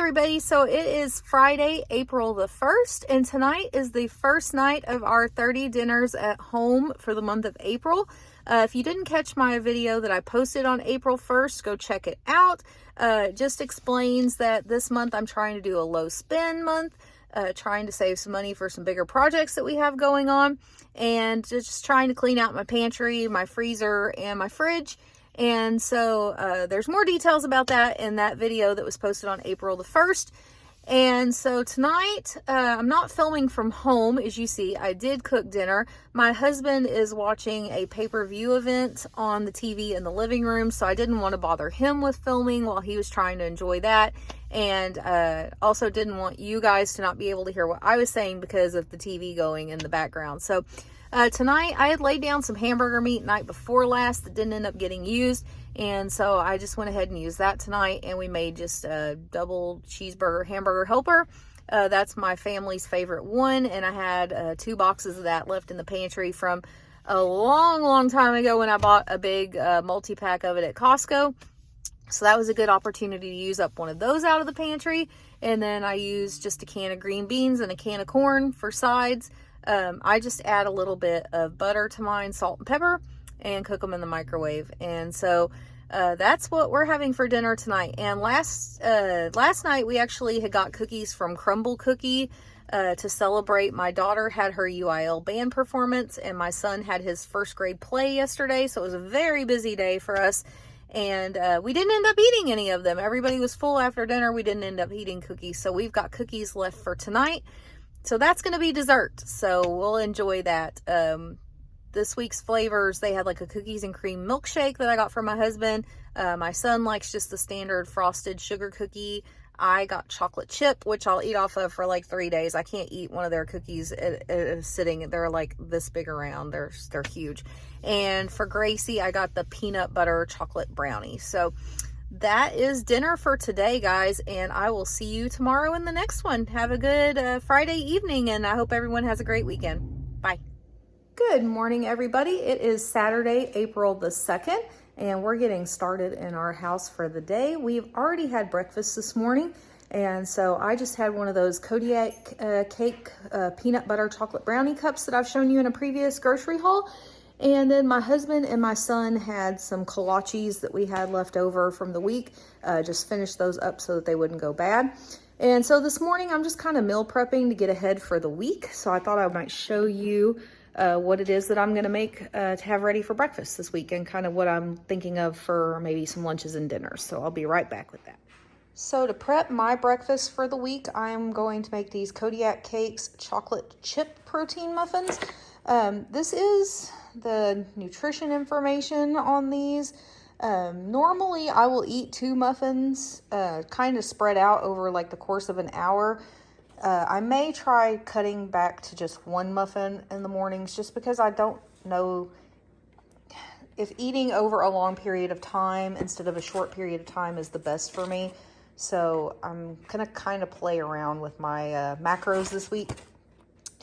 everybody, so it is Friday, April the 1st, and tonight is the first night of our 30 dinners at home for the month of April. If you didn't catch my video that I posted on April 1st, go check it out. It just explains that this month I'm trying to do a low spend month, trying to save some money for some bigger projects that we have going on, and just trying to clean out my pantry, my freezer, and my fridge. And so there's more details about that in that video that was posted on April the 1st. And so tonight, I'm not filming from home. As you see, I did cook dinner. My husband is watching a pay-per-view event on the TV in the living room, so I didn't want to bother him with filming while he was trying to enjoy that. And also didn't want you guys to not be able to hear what I was saying because of the TV going in the background. So tonight, I had laid down some hamburger meat night before last that didn't end up getting used. And so I just went ahead and used that tonight. And we made just a double cheeseburger hamburger helper. That's my family's favorite one. And I had 2 boxes of that left in the pantry from a long time ago when I bought a big multi-pack of it at Costco. So that was a good opportunity to use up one of those out of the pantry. And then I used just a can of green beans and a can of corn for sides. I just add a little bit of butter to mine, salt and pepper, and cook them in the microwave. And so that's what we're having for dinner tonight. And last night we actually had got cookies from Crumble Cookie to celebrate. My daughter had her UIL band performance, and my son had his first grade play yesterday. So it was a very busy day for us. And we didn't end up eating any of them. Everybody was full after dinner. We didn't end up eating cookies. So we've got cookies left for tonight. So that's going to be dessert. So we'll enjoy that. This week's flavors, they had like a cookies and cream milkshake that I got from my husband. My son likes just the standard frosted sugar cookie. I got chocolate chip, which I'll eat off of for like 3 days. I can't eat one of their cookies at a sitting. They're like this big around. They're huge. And for Gracie, I got the peanut butter chocolate brownie. So that is dinner for today, guys, and I will see you tomorrow in the next one. Have a good Friday evening, and I hope everyone has a great weekend. Bye. Good morning, everybody. It is Saturday, April the 2nd, and we're getting started in our house for the day. We've already had breakfast this morning, and so I just had one of those Kodiak cake peanut butter chocolate brownie cups that I've shown you in a previous grocery haul. And then my husband and my son had some kolaches that we had left over from the week. Just finished those up so that they wouldn't go bad. And so this morning I'm just kind of meal prepping to get ahead for the week. So I thought I might show you what it is that I'm going to make to have ready for breakfast this week, and kind of what I'm thinking of for maybe some lunches and dinners. So I'll be right back with that. So to prep my breakfast for the week, I'm going to make these Kodiak Cakes chocolate chip protein muffins. This is the nutrition information on these. Normally I will eat 2 muffins kind of spread out over like the course of an hour. I may try cutting back to just 1 muffin in the mornings, just because I don't know if eating over a long period of time instead of a short period of time is the best for me. So I'm gonna kind of play around with my macros this week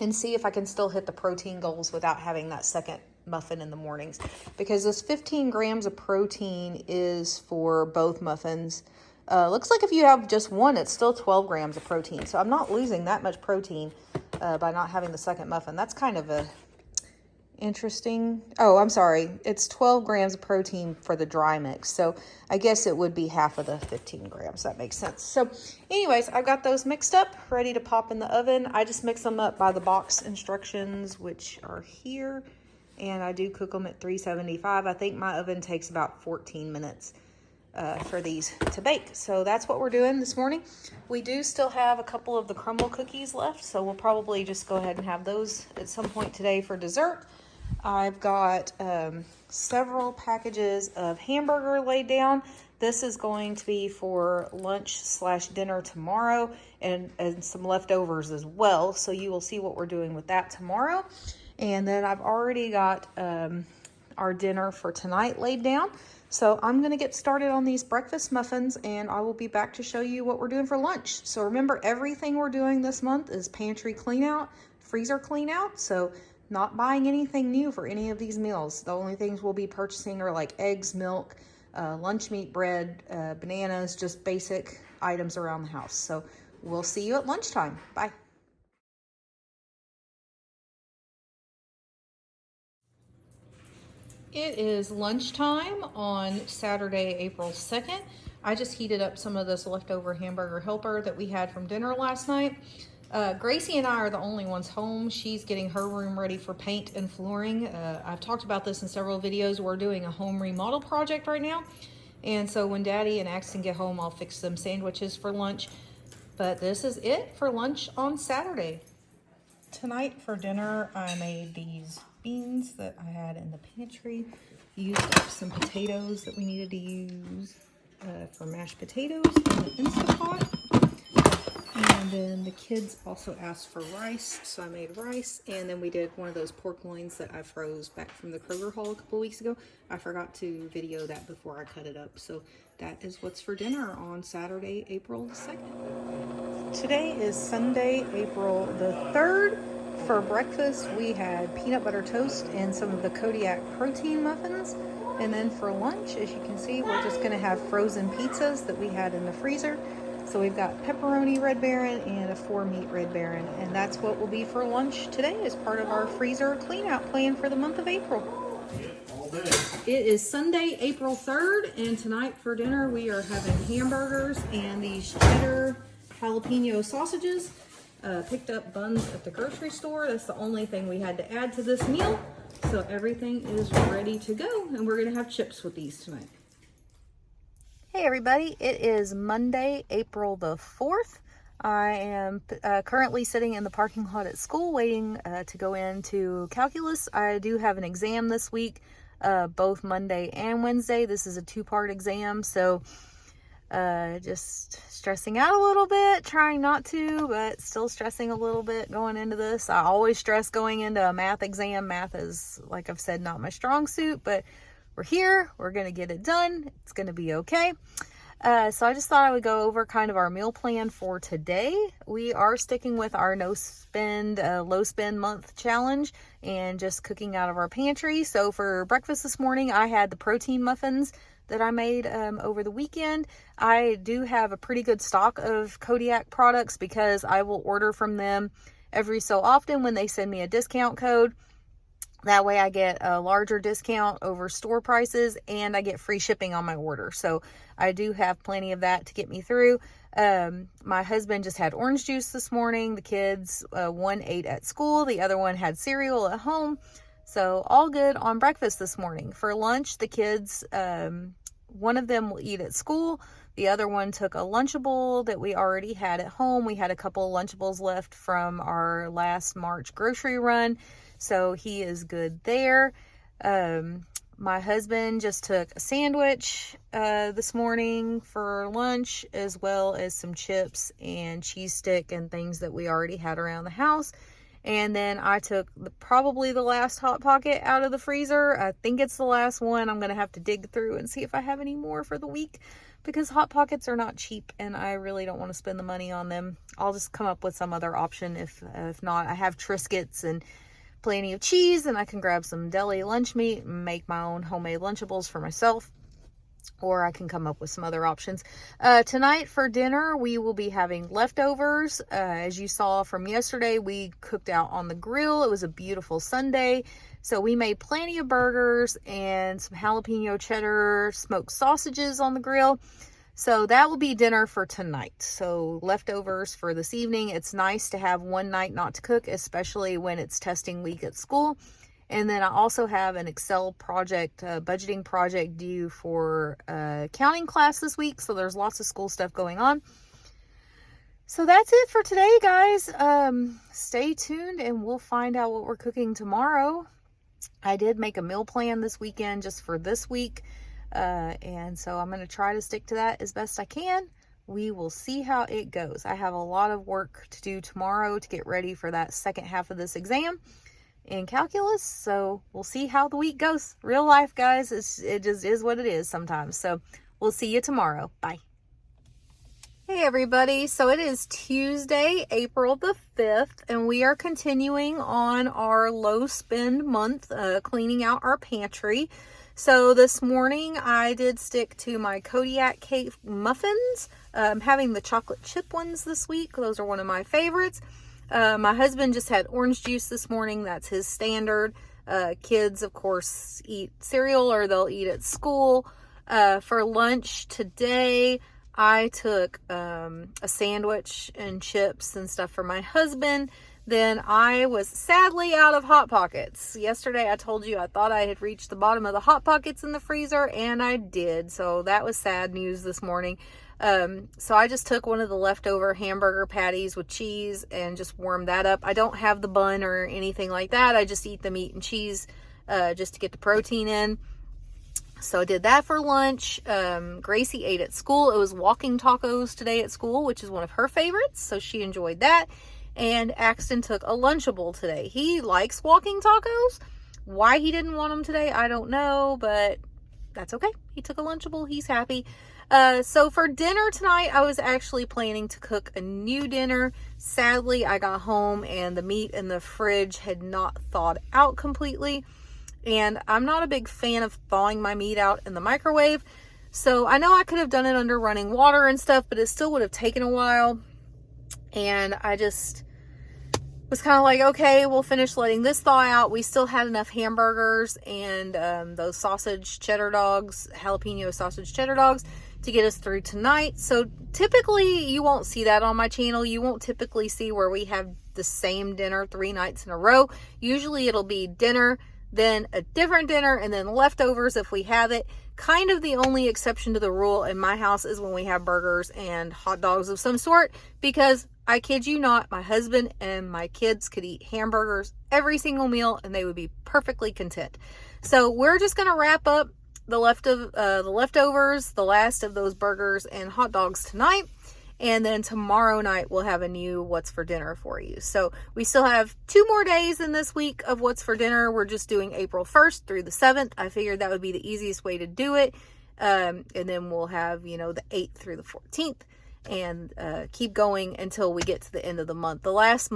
and see if I can still hit the protein goals without having that second muffin in the mornings, because this 15 grams of protein is for both muffins. Looks like if you have just one, it's still 12 grams of protein. So I'm not losing that much protein by not having the second muffin. That's kind of a interesting. Oh, I'm sorry. It's 12 grams of protein for the dry mix. So I guess it would be half of the 15 grams. That makes sense. So anyways, I've got those mixed up, ready to pop in the oven. I just mix them up by the box instructions, which are here. And I do cook them at 375. I think my oven takes about 14 minutes for these to bake. So that's what we're doing this morning. We do still have a couple of the crumble cookies left, so we'll probably just go ahead and have those at some point today for dessert. I've got several packages of hamburger laid down. This is going to be for lunch/dinner tomorrow, and some leftovers as well. So you will see what we're doing with that tomorrow. And then I've already got our dinner for tonight laid down. So I'm going to get started on these breakfast muffins, and I will be back to show you what we're doing for lunch. So remember, everything we're doing this month is pantry clean out, freezer clean out. So not buying anything new for any of these meals. The only things we'll be purchasing are like eggs, milk, lunch meat, bread, bananas, just basic items around the house. So we'll see you at lunchtime. Bye. It is lunchtime on Saturday, April 2nd. I just heated up some of this leftover hamburger helper that we had from dinner last night. Gracie and I are the only ones home. She's getting her room ready for paint and flooring. I've talked about this in several videos. We're doing a home remodel project right now. And so when Daddy and Axton get home, I'll fix them sandwiches for lunch. But this is it for lunch on Saturday. Tonight for dinner, I made these beans that I had in the pantry. Used up some potatoes that we needed to use for mashed potatoes in the Instant Pot. And then the kids also asked for rice, so I made rice. And then we did one of those pork loins that I froze back from the Kroger haul a couple weeks ago. I forgot to video that before I cut it up. So that is what's for dinner on Saturday, April the 2nd. Today is Sunday, April the 3rd. For breakfast, we had peanut butter toast and some of the Kodiak protein muffins. And then for lunch, as you can see, we're just gonna have frozen pizzas that we had in the freezer. So we've got pepperoni Red Baron and a 4-meat Red Baron. And that's what will be for lunch today as part of our freezer clean out plan for the month of April. It is Sunday, April 3rd, and tonight for dinner we are having hamburgers and these cheddar jalapeno sausages. Picked up buns at the grocery store. That's the only thing we had to add to this meal. So everything is ready to go, and we're gonna have chips with these tonight. Hey everybody, it is Monday, April the 4th. I am currently sitting in the parking lot at school waiting to go into calculus. I do have an exam this week, both Monday and Wednesday. This is a 2-part exam, so just stressing out a little bit, trying not to, but still stressing a little bit going into this. I always stress going into a math exam. Math is, like I've said, not my strong suit, but we're here, we're going to get it done. It's going to be okay. So I just thought I would go over kind of our meal plan for today. We are sticking with our no spend, low spend month challenge and just cooking out of our pantry. So for breakfast this morning, I had the protein muffins that I made over the weekend. I do have a pretty good stock of Kodiak products because I will order from them every so often when they send me a discount code. That way I get a larger discount over store prices and I get free shipping on my order. So I do have plenty of that to get me through. My husband just had orange juice this morning. The kids, one ate at school. The other one had cereal at home. So all good on breakfast this morning. For lunch, the kids, one of them will eat at school. The other one took a Lunchable that we already had at home. We had a couple of Lunchables left from our last March grocery run. So he is good there. My husband just took a sandwich this morning for lunch, as well as some chips and cheese stick and things that we already had around the house. And then I took probably the last Hot Pocket out of the freezer. I think it's the last one. I'm going to have to dig through and see if I have any more for the week, because Hot Pockets are not cheap and I really don't want to spend the money on them. I'll just come up with some other option if not. I have Triscuits and plenty of cheese, and I can grab some deli lunch meat and make my own homemade Lunchables for myself, or I can come up with some other options. Tonight for dinner, we will be having leftovers. As you saw from yesterday, we cooked out on the grill. It was a beautiful Sunday, so we made plenty of burgers and some jalapeno cheddar smoked sausages on the grill. So that will be dinner for tonight. So leftovers for this evening. It's nice to have one night not to cook, especially when it's testing week at school. And then I also have an Excel project, budgeting project due for accounting class this week. So there's lots of school stuff going on. So that's it for today, guys. Stay tuned and we'll find out what we're cooking tomorrow. I did make a meal plan this weekend just for this week. And so I'm going to try to stick to that as best I can. We will see how it goes. I have a lot of work to do tomorrow to get ready for that second half of this exam in calculus. So we'll see how the week goes. Real life, guys, it just is what it is sometimes. So we'll see you tomorrow. Bye. Hey everybody, so it is Tuesday, April the 5th, and we are continuing on our low spend month, cleaning out our pantry. So this morning I did stick to my Kodiak cake muffins. I'm having the chocolate chip ones this week. Those are one of my favorites. My husband just had orange juice this morning. That's his standard. Kids, of course, eat cereal or they'll eat at school. For lunch today, I took a sandwich and chips and stuff for my husband. Then I was sadly out of Hot Pockets. Yesterday I told you I thought I had reached the bottom of the Hot Pockets in the freezer, and I did. So that was sad news this morning. So I just took one of the leftover hamburger patties with cheese and just warmed that up. I don't have the bun or anything like that. I just eat the meat and cheese just to get the protein in. So I did that for lunch. Gracie ate at school. It was walking tacos today at school, which is one of her favorites. So she enjoyed that. And Axton took a Lunchable today. He likes walking tacos. Why he didn't want them today, I don't know, but that's okay. He took a Lunchable. He's happy. So for dinner tonight, I was actually planning to cook a new dinner. Sadly, I got home and the meat in the fridge had not thawed out completely. And I'm not a big fan of thawing my meat out in the microwave. So I know I could have done it under running water and stuff, but it still would have taken a while. And I just was kind of like, okay, we'll finish letting this thaw out. We still had enough hamburgers and those sausage cheddar dogs, jalapeno sausage cheddar dogs, to get us through tonight. So typically you won't see that on my channel. You won't typically see where we have the same dinner 3 nights in a row. Usually it'll be dinner, then a different dinner, and then leftovers if we have it. Kind of the only exception to the rule in my house is when we have burgers and hot dogs of some sort, because I kid you not, my husband and my kids could eat hamburgers every single meal and they would be perfectly content. So we're just going to wrap up the leftovers, the last of those burgers and hot dogs tonight. And then tomorrow night, we'll have a new What's for Dinner for you. So we still have 2 more days in this week of What's for Dinner. We're just doing April 1st through the 7th. I figured that would be the easiest way to do it. And then we'll have, the 8th through the 14th. And keep going until we get to the end of the month. The last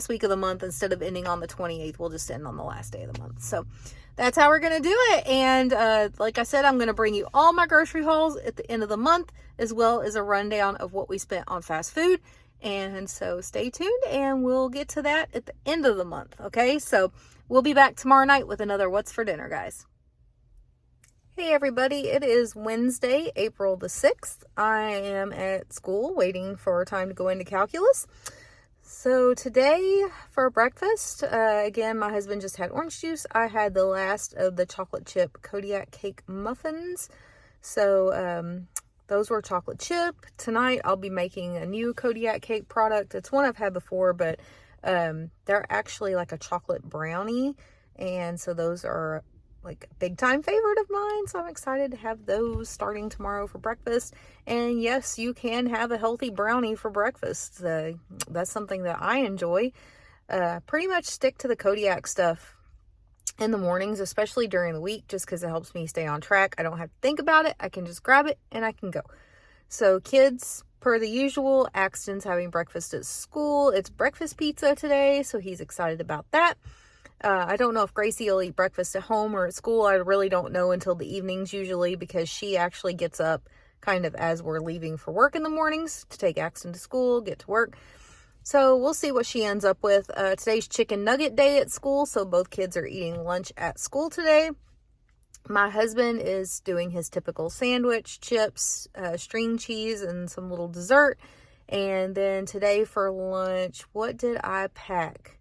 week of the month, instead of ending on the 28th, we'll just end on the last day of the month. So that's how we're going to do it. And like I said, I'm going to bring you all my grocery hauls at the end of the month, as well as a rundown of what we spent on fast food. And so stay tuned and we'll get to that at the end of the month. Okay, so we'll be back tomorrow night with another What's for Dinner, guys. Hey everybody, it is Wednesday, April the 6th. I am at school waiting for time to go into calculus. So today for breakfast, again, my husband just had orange juice. I had the last of the chocolate chip Kodiak cake muffins. So those were chocolate chip. Tonight I'll be making a new Kodiak cake product. It's one I've had before, but they're actually like a chocolate brownie. And so those are like a big time favorite of mine. So I'm excited to have those starting tomorrow for breakfast. And yes, you can have a healthy brownie for breakfast. That's something that I enjoy. Pretty much stick to the Kodiak stuff in the mornings, especially during the week, just because it helps me stay on track. I don't have to think about it. I can just grab it and I can go. So kids, per the usual, Axton's having breakfast at school. It's breakfast pizza today, so he's excited about that. I don't know if Gracie will eat breakfast at home or at school. I really don't know until the evenings usually, because she actually gets up kind of as we're leaving for work in the mornings to take Axton to school, get to work. So we'll see what she ends up with. Today's chicken nugget day at school, so both kids are eating lunch at school today. My husband is doing his typical sandwich, chips, string cheese, and some little dessert. And then today for lunch, what did I pack?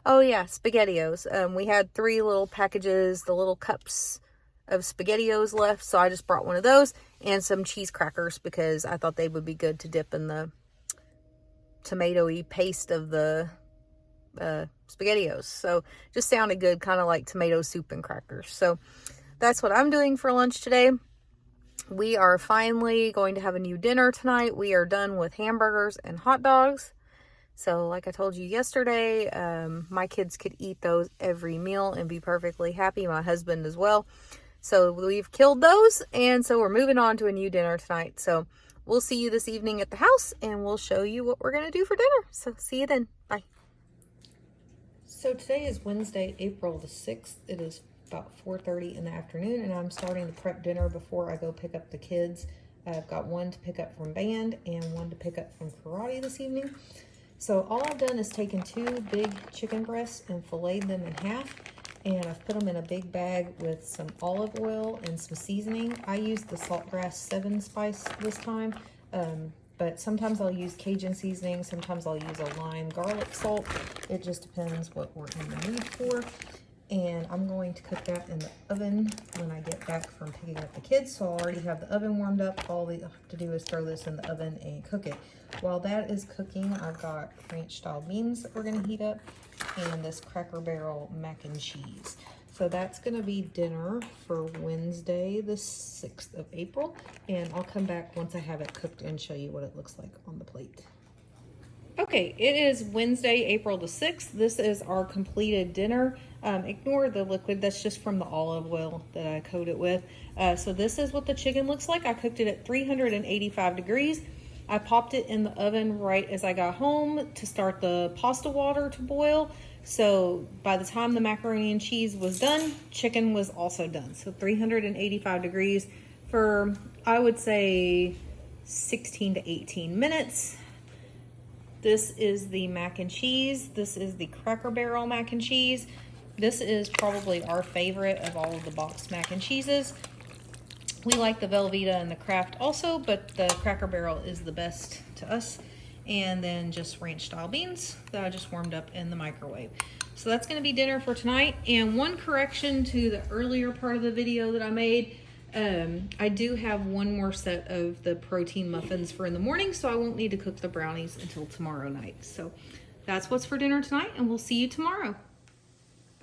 Oh yeah, SpaghettiOs. We had 3 little packages, the little cups of SpaghettiOs left, so I just brought one of those and some cheese crackers because I thought they would be good to dip in the tomatoey paste of the SpaghettiOs. So just sounded good, kind of like tomato soup and crackers. So that's what I'm doing for lunch today. We are finally going to have a new dinner tonight. We are done with hamburgers and hot dogs. So like I told you yesterday, my kids could eat those every meal and be perfectly happy. My husband as well. So we've killed those. And so we're moving on to a new dinner tonight. So we'll see you this evening at the house and we'll show you what we're going to do for dinner. So see you then. Bye. So today is Wednesday, April the 6th. It is about 4:30 in the afternoon, and I'm starting to prep dinner before I go pick up the kids. I've got one to pick up from band and one to pick up from karate this evening. So all I've done is taken 2 big chicken breasts and filleted them in half, and I've put them in a big bag with some olive oil and some seasoning. I used the Saltgrass 7 spice this time, but sometimes I'll use Cajun seasoning, sometimes I'll use a lime garlic salt. It just depends what we're in the mood for. And I'm going to cook that in the oven when I get back from picking up the kids. So I already have the oven warmed up. All I have to do is throw this in the oven and cook it. While that is cooking, I've got ranch style beans that we're gonna heat up and this Cracker Barrel mac and cheese. So that's gonna be dinner for Wednesday, the 6th of April. And I'll come back once I have it cooked and show you what it looks like on the plate. Okay, it is Wednesday, April the 6th. This is our completed dinner. Ignore the liquid, that's just from the olive oil that I coat it with. So this is what the chicken looks like. I cooked it at 385 degrees. I popped it in the oven right as I got home to start the pasta water to boil. So by the time the macaroni and cheese was done, chicken was also done. So 385 degrees for, I would say, 16 to 18 minutes. This is the mac and cheese. This is the Cracker Barrel mac and cheese. This is probably our favorite of all of the boxed mac and cheeses. We like the Velveeta and the Kraft also, but the Cracker Barrel is the best to us. And then just ranch style beans that I just warmed up in the microwave. So that's gonna be dinner for tonight. And one correction to the earlier part of the video that I made, I do have one more set of the protein muffins for in the morning, so I won't need to cook the brownies until tomorrow night. So that's what's for dinner tonight, and we'll see you tomorrow.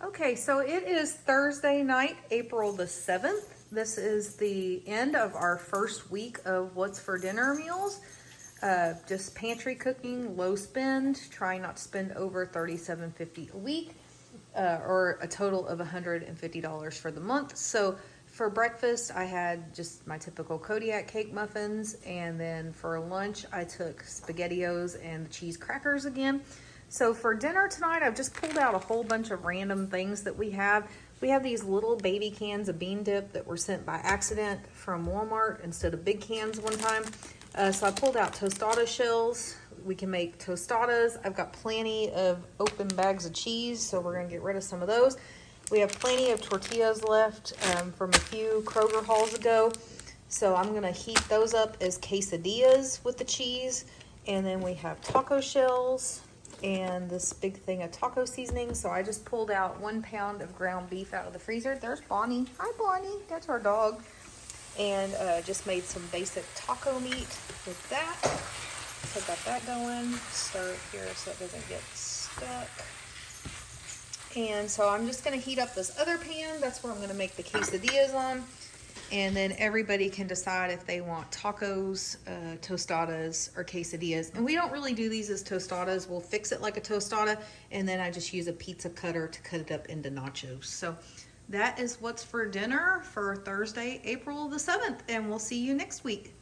Okay, so it is Thursday night, April the 7th. This is the end of our first week of what's for dinner meals. Just pantry cooking, low spend, trying not to spend over $37.50 a week, or a total of $150 for the month. So for breakfast, I had just my typical Kodiak cake muffins, and then for lunch, I took SpaghettiOs and the cheese crackers again. So for dinner tonight, I've just pulled out a whole bunch of random things that we have. We have these little baby cans of bean dip that were sent by accident from Walmart instead of big cans one time. So I pulled out tostada shells. We can make tostadas. I've got plenty of open bags of cheese, so we're gonna get rid of some of those. We have plenty of tortillas left from a few Kroger hauls ago. So I'm gonna heat those up as quesadillas with the cheese. And then we have taco shells and this big thing of taco seasoning. So I just pulled out 1 pound of ground beef out of the freezer. There's Bonnie. Hi, Bonnie. That's our dog. And just made some basic taco meat with that. So got that going. Stir it here so it doesn't get stuck. And so I'm just gonna heat up this other pan. That's where I'm gonna make the quesadillas on. And then everybody can decide if they want tacos, tostadas, or quesadillas. And we don't really do these as tostadas. We'll fix it like a tostada, and then I just use a pizza cutter to cut it up into nachos. So that is what's for dinner for Thursday, April the 7th, and we'll see you next week.